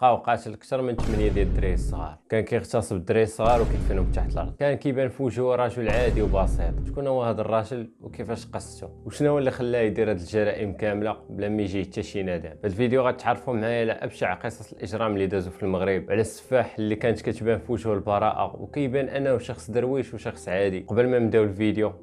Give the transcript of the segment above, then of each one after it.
بقاو قاتل اكثر من 8 ديال الدراري الصغار، كان كيغتصب الدراري الصغار وكيدفنهم تحت الارض. كان كيبان في وجهه رجل عادي وبسيط. شكون هو هذا الراجل وكيفاش قصته وشنو هو اللي خلاه يدير هاد الجرائم كامله بلا ما يجي حتى شي ندم؟ في الفيديو غتعرفوا معايا على ابشع قصص الاجرام اللي دازوا في المغرب، على السفاح اللي كانت كتبان في وجهه البراءه وكيبان انه شخص درويش وشخص عادي. قبل ما نبداو الفيديو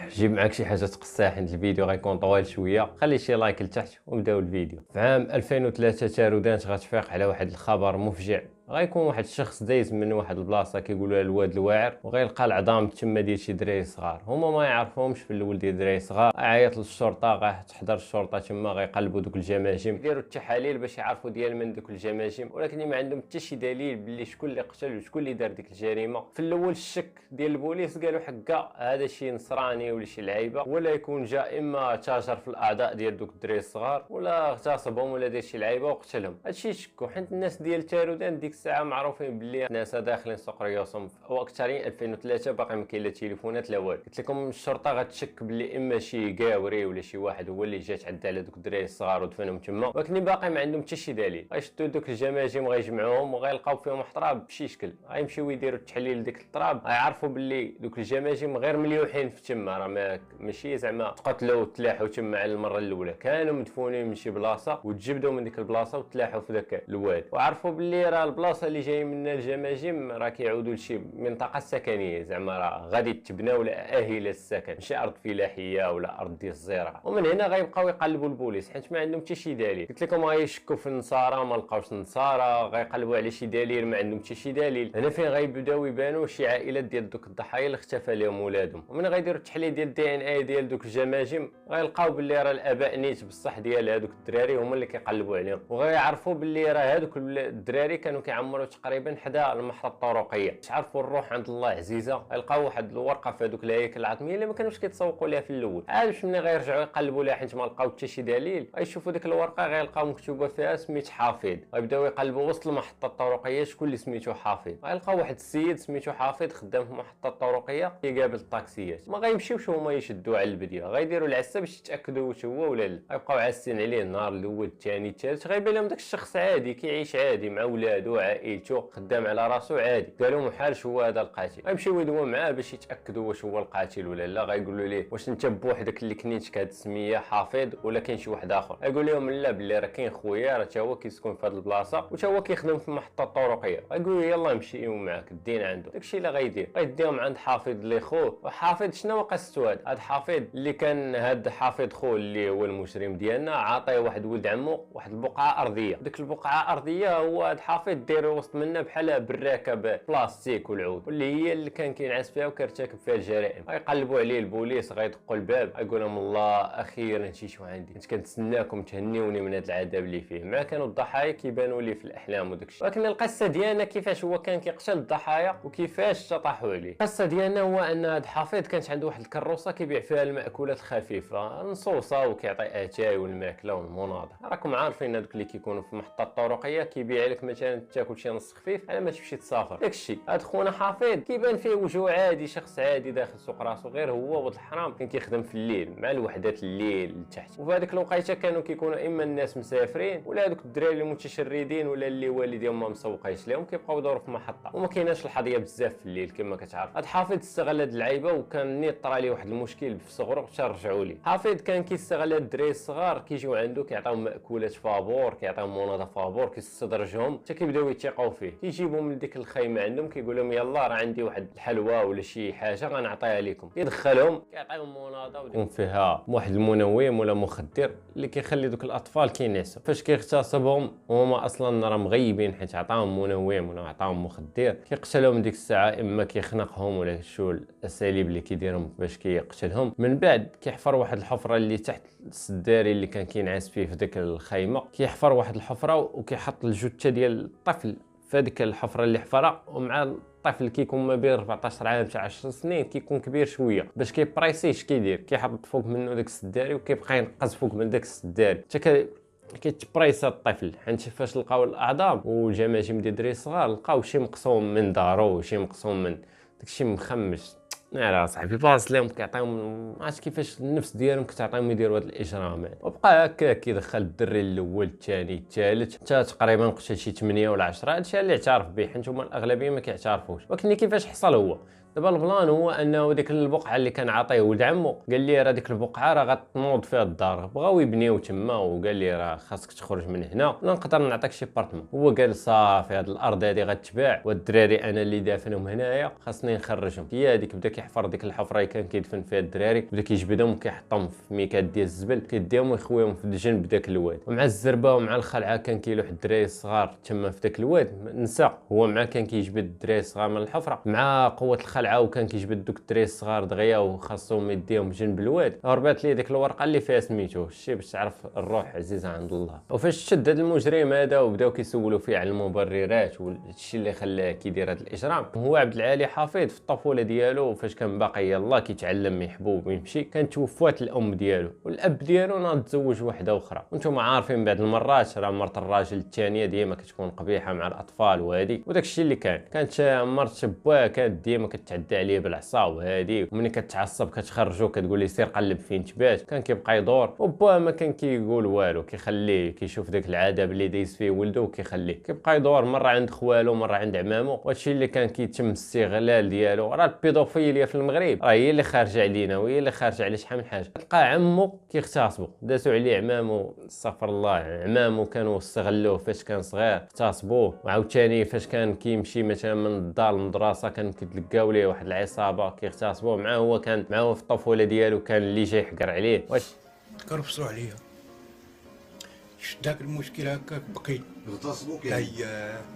جيب معاك شي حاجه تقصيها حيت الفيديو غيكون طويل شويه. خلي شي لايك لتحت ونبداو الفيديو. في عام 2003 تارودانت غتفيق على واحد الخبر مفجع. غيكون واحد الشخص دايز من واحد البلاصه كيقولوا لها الواد الواعر، وغيلقى العظام تما ديال شي دراري صغار. هما ما يعرفوهمش في الاول ديال دراري صغار. غيعيط للشرطه، غتحضر الشرطه تما، غيقلبوا دوك الجماجم، يديروا التحاليل باش يعرفوا ديال من دوك الجماجم، ولكن ما عندهم حتى شي دليل باللي شكون اللي قتل وشكون اللي دار ديك الجريمه. في الاول الشك ديال البوليس قالوا حكا هذا شي نصراني ولا شي لعيبه، ولا يكون جا اما تاجر في الاعضاء ديال دوك الدراري الصغار، ولا اغتصبهم ولا دار شي لعيبه وقتلهم. هادشي شكو، حيت الناس ديال تارودان ديك الساعه معروفين باللي الناس داخلين سوق ريوسهم. واكثرين 2003 باقي ما كاين لا تليفونات لا والو. قلت لكم الشرطه غتشك باللي اما شي قاوري ولا شي واحد هو اللي جات عدى على دوك الدراري الصغار ودفنهم تما، ولكن باقي ما عندهم حتى شي دليل. غيشدوا دوك الجماجم غيجمعوهم وغيلقاو فيهم احتراب بشي شكل، غيمشيو يديروا التحليل لديك التراب، غيعرفوا باللي دوك الجماجم غير مليوحين في تما، راه ماشي زعما تقتلوا وتلاحوا تما على المره الاولى، كانوا مدفونين من شي بلاصه وتجبدوا من ديك البلاصه وتلاحوا في داك الواد، وعرفوا باللي راه البلاصه اللي جاي منها الجماجم راه كيعودوا لشي منطقه سكنيه، زعما راه غادي تبنى ولا اهله السكن، ماشي ارض فلاحيه ولا ارض ديال الزراعه. ومن هنا غيبقاو يقلبوا البوليس حيت ما عندهم حتى شي دليل. قلت لكم غيشكوا في النصارى، ما لقاوش النصارى، غيقلبوا على شي دليل، ما عندهم حتى شي دليل. هنا فين غيبداو يبانوا شي عائلات ديال دوك الضحايا اللي اختفى لهم ولادهم، ومن غيديروا التحليل ديال الدي ان اي ديال دوك الجماجم، غيلقاو باللي راه الاباء نيت بصح ديال هذوك الدراري هما اللي كيقلبوا عليهم، وغيعرفوا باللي راه هذوك الدراري كانوا كيعمروا تقريبا حدا المحطه الطرقيه. تعرفوا الروح عند الله عزيزه، غيلقاو واحد الورقه في هذوك الهياكل العظميه اللي ما كانوش كيتسوقوا ليها في الاول، عاد باش ملي غيرجعوا يقلبوا ليها حيت ما لقاو حتى شي دليل، غيشوفوا ديك الورقه غيلقاو مكتوبه فيها سميت حافظ. غيبداو يقلبوا وسط المحطه الطرقيه شكون اللي سميتو حافظ، غيلقاو واحد السيد سميتو حافظ خدام في المحطه الطرقيه كيقابل الطاكسيات. ما غيمشيوش هما يشدوه على البديه، غيديروا العسه باش يتاكدوا واش هو ولا لا. غيبقاو عاسين عليه النهار الاول الثاني الثالث، غيبان لهم داك الشخص عادي كيعيش عادي مع ولادو عائلته، خدام على راسو عادي، قالوا محالش هو هذا القاتل. غيمشيو يدويو معاه باش يتاكدوا واش هو القاتل ولا لا. غيقولوا ليه واش انت بوحدك اللي كنيتك هاد السميه حافظ ولا كاين شي واحد اخر؟ غيقول لهم لا، باللي راه كاين خويا راه حتى هو كيسكن في هاد البلاصه وحتى هو كيخدم في المحطه الطرقيه. غيقولوا يلاه نمشيو معاك دينا عنده. داكشي اللي غيدير، غيديهم عند حافظ اللي خوه. وحافظ شنو قصته هاد حافظ اللي كان هاد حافظ خوه اللي هو المجرم ديالنا عاطيه واحد ولد عمو واحد البقعه ارضيه. ديك البقعه ارضيه هو هاد حافظ داير وسط منها بحال بركه بلاستيك والعود، واللي هي اللي كان كينعس فيها وكيرتكب فيها الجرائم. غيقلبوا عليه البوليس، غيدقوا الباب، غيقول لهم الله اخيرا جيتو عندي، كنت كنتسناكم تهنيوني من هذا العذاب اللي فيه. مع كانوا الضحايا كيبانوا لي في الاحلام وداكشي، ولكن القصه ديالنا كيفاش هو كان كيقتل الضحايا وكيفاش طاحوا عليه. القصه ديالنا هو ان هاد حافظ كانت عنده واحد الكروسه كيبيع فيها المأكولات الخفيفه، نصوصه وكيعطي اتاي والماكله والمناضه. راكم عارفين هذوك اللي كيكونوا في المحطه الطرقيه كيبيع لك مثلا تاكل شي نص خفيف على ما تمشي تسافر. داكشي هاد خونا حافظ كيبان فيه وجهه عادي، شخص عادي داخل سوق راسو، غير هو ولد الحرام كان كيخدم في الليل مع الوحدات الليل لتحت. وفي هذيك الوقيته كانوا كيكونوا اما الناس مسافرين ولا هذوك الدراري المتشردين ولا اللي والديهم ما مسوقينش لهم كيبقاو يدوروا في المحطه، وما كايناش الحظيه بزاف في الليل كما كتعرف. هاد حافظ استغل هاد اللعيبه، وكان نيت طرا ليه واحد المشكل في صغرو حتى رجعوا ليه. حافظ كان كيستغل هاد الدراري الصغار كيجيو عنده كيعطيهم مأكولات فابور، كيعطيهم مناضه فابور، كيستدرجهم حتى كيبداو يثيقوا فيه. كيجيبوا من ديك الخيمه عندهم كيقول لهم يلا راه عندي واحد الحلوى ولا شي حاجه غنعطيها لكم. يدخلهم كيعطيهم مناضه ويكون فيها واحد المنوم ولا مخدر اللي كيخلي دوك الاطفال كينعسوا. فاش كيغتصبهم هما اصلا راه مغيبين حيت عطاهم منوم ولا عطاهم مخدر، كيقتلهم ديك الساعه، اما كيخنقهم ولا شو الاساليب اللي كيديرهم باش كيقتلهم. من بعد كيحفر واحد الحفره اللي تحت السداري اللي كان كينعس فيه في ديك الخيمه، كيحفر واحد الحفره وكيحط الجثه ديال الطفل في هذيك الحفره اللي حفرها. ومع الطفل كيكون ما بين 14 عام حتى 10 سنين كيكون كبير شويه، باش كيبريسيش كيدير كيحط فوق منه داك السداري وكيبقى ينقز فوق من داك السداري حتى كيتبريس الطفل. حيت فاش لقاو الاعظام والجماجم ديال الدراري الصغار لقاو شي مقسوم من دارو وشي مقسوم من داكشي مخمش. لا صاحبي باص لهم كيعطيهم ما عرفتش كيفاش النفس ديالهم كتعطيهم يديروا هاد الاجرامات، وبقى هكا كيدخل الدري الاول الثاني الثالث حتى تقريبا قتل شي 8 ولا 10. هادشي اللي اعترف به حيت هما الاغلبيه ما كيعترفوش. ولكن كيفاش حصل هو دابا البلان هو انه ديك البقعه اللي كان عاطيه ولد عمو قال لي راه ديك البقعه راه غتنوض فيها الدار، بغاو يبنيو تما وقال لي راه خاصك تخرج من هنا ولا نقدر نعطيك شي بارتمون. هو قال صافي هاد الارض هادي غتباع والدراري انا اللي دافنهم هنايا خاصني نخرجهم. هي هذيك بدا كيحفر ديك الحفره اللي كان كيدفن فيها الدراري، بدا كيجبدهم وكيحطهم في ميكات ديال الزبل كيديهم ويخويهم في الجنب داك الواد. ومع الزربه ومع الخلعه كان كيلوح الدراري الصغار تما في داك الواد. نسى هو مع كان كيجبد الدراري الصغار من الحفره مع قوه الخلعه وكان كيجبد دوك الدراري الصغار دغيا وخاصهم يديهم جنب الواد. ربات لي ديك الورقه اللي فيها سميتو شتي باش تعرف الروح عزيزه عند الله. وفاش شد هذا المجرم هذا وبداو كيسولوا فيه على المبررات والشيء اللي خلاه كيدير هذا الاجرام، هو عبد العالي حفيظ في الطفوله ديالو فاش كان باقي يلاه كيتعلم يحبوب ويمشي كانت توفات الام ديالو والاب ديالو ناض تزوج واحده اخرى. وانتم عارفين بعض المرات راه مرت الراجل الثانيه ديما كتكون قبيحه مع الاطفال وهذه، وداك الشيء اللي كانت مرت باه كانت ديما كتعدى عليه بالعصا وهذه، وملي كتعصب كتخرجو كتقول ليه سير قلب فين تبات. كان كيبقى يدور وباه ما كان كيقول والو، كيخليه كيشوف داك العذاب اللي دايز فيه ولده وكيخليه كيبقى يدور مره عند خوالو مره عند عمامو. وهادشي اللي كان كيتم الاستغلال ديالو. راه البيدوفيليا في المغرب راه هي اللي خارجه علينا وهي اللي خارجه على شحال من حاجه. تلقى عمو كيغتصبو داسو عليه عمامو استغفر الله، عمامو كانوا استغلوه فاش كان صغير اغتصبوه. وعاوتاني فاش كان كيمشي مثلا من الدار للمدرسه كان كيتلقاو ليه واحد العصابه كيغتصبوه معاه. هو كان معاه في الطفوله ديالو كان اللي جاي يحقر عليه. واش كرفصوا عليا شفت داك المشكل هكاك بقيت اغتصبوك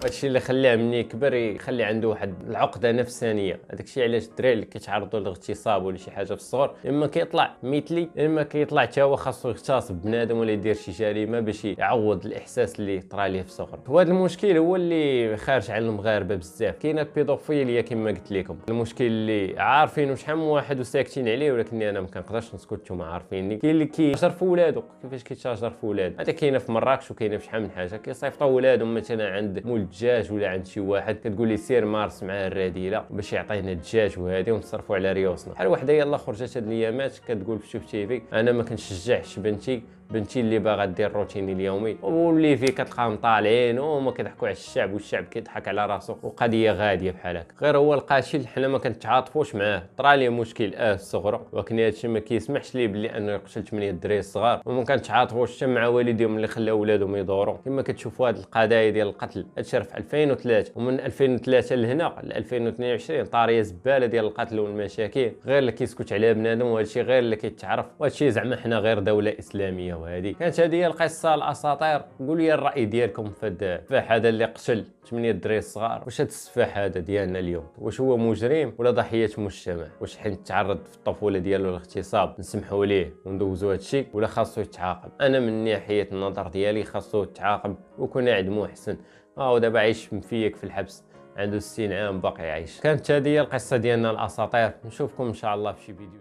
هادشي اللي خلاه مني كبر يخلي عنده واحد العقده نفسانيه. هذاك الشيء علاش الدراري اللي كيتعرضوا للاغتصاب ولا شي حاجه في الصغر اما كيطلع مثلي اما كيطلع حتى هو خاصو يغتصب بنادم ولا يدير شي جريمه باش يعوض الاحساس اللي طرا ليه في الصغر. وهذا المشكل هو اللي خارج على المغاربه بزاف. كاينه البيدوفيليا كما قلت لكم، المشكل اللي عارفينه شحال من واحد وساكتين عليه ولكن انا ما كنقدرش نسكت. نتوما عارفيني كاين اللي كيشجر في ولادو. كيفاش كيتشاجر في ولادو؟ هذا كاينه في مراكش وكاينه في شحال من حاجه. كيصيفطوا ولادهم مثلا عند مول الدجاج ولا عند شي واحد كتقول ليه سير مارس معاه الرذيله باش يعطينا الدجاج وهذه ونصرفوا على ريوسنا. بحال وحده يلاه خرجت هاد الايامات كتقول في شوف تيفي انا ما كنشجعش بنتي اللي باغا دير الروتين اليومي، واللي فيه كتلقاهم طالعين وهما كيضحكوا على الشعب والشعب كيضحك على راسو وقضيه غاديه بحال هكا. غير هو القاتل حنا ما كنتعاطفوش معاه، طرا ليه مشكل في صغرو ولكن هادشي ما كيسمحش ليه بلي انه يقتل 8 الدراري الصغار. وما كنتعاطفوش حتى مع والديهم اللي خلاو ولادهم يدوروا. كما كتشوفوا هاد القضايا ديال القتل هادشي في 2003 ومن 2003 لهنا ل 2022 طاريه زباله ديال القتل والمشاكل غير اللي كيسكت عليها بنادم، وهادشي غير اللي كيتعرف. وهادشي زعما حنا غير دوله اسلاميه. وهذه كانت هذه القصه الاساطير. قولوا لي الراي ديالكم في السفاح هذا اللي قتل 8 الدراري الصغار. واش هذا السفاح هذا ديالنا اليوم واش هو مجرم ولا ضحيه مجتمع؟ واش حين تعرض في الطفوله ديالو للاغتصاب نسمحوا ليه وندوزوا هذا الشيء ولا خاصو يتعاقب؟ انا من ناحيه النظر ديالي خاصو يتعاقب ويكون عاد محسن. ودابا عايش مفيك في الحبس عنده 60 عام باقي عايش. كانت هذه القصه ديالنا الاساطير. نشوفكم ان شاء الله في شي فيديو.